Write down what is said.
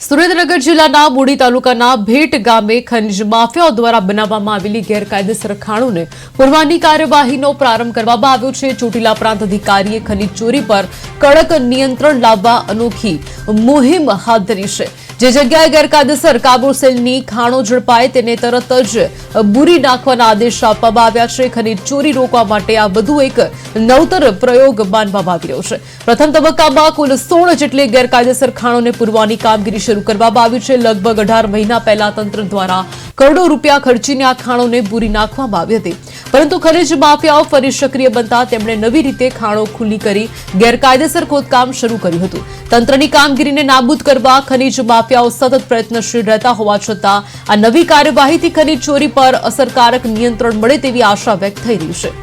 સુરેન્દ્રનગર જિલ્લાના મૂડી તાલુકાના ભેટ ગામે ખનિજ માફિયાઓ દ્વારા બનાવવામાં આવેલી ગેરકાયદેસર ખાણોને પૂરવાની કાર્યવાહીનો પ્રારંભ કરવામાં આવ્યો છે। ચોટીલા પ્રાંત અધિકારીએ ખનિજ ચોરી પર કડક નિયંત્રણ લાવવા અનોખી મુહિમ હાથ ધરી છે। જે જગ્યાએ ગેરકાયદેસર કાબુસેલની ખાણો ઝડપાય તેને તરત જ બુરી નાખવાના આદેશ આપવામાં આવ્યા છે। ખનિજ ચોરી રોકવા માટે આ વધુ એક નવતર પ્રયોગ માનવામાં આવી રહ્યો છે। પ્રથમ તબક્કામાં કુલ 16 જેટલી ગેરકાયદેસર ખાણોને પૂરવાની કામગીરી શરૂ કરવામાં આવી છે। લગભગ 18 મહિના પહેલા તંત્ર દ્વારા કરોડો રૂપિયા ખર્ચીને આ ખાણોને બુરી નાખવામાં આવી હતી, પરંતુ ખનિજ માફિયાઓ ફરી સક્રિય બનતા તેમણે નવી રીતે ખાણો ખુલ્લી કરી ગેરકાયદેસર ખોદકામ શરૂ કર્યું હતું। તંત્રની કામગીરીને નાબૂદ કરવા ખનિજ માફિયાઓ સતત પ્રયત્નશીલ રહેતા હોવા છતાં આ નવી કાર્યવાહીથી ખનિજ ચોરી પર અસરકારક નિયંત્રણ મળે તેવી આશા વ્યક્ત થઈ રહી છે।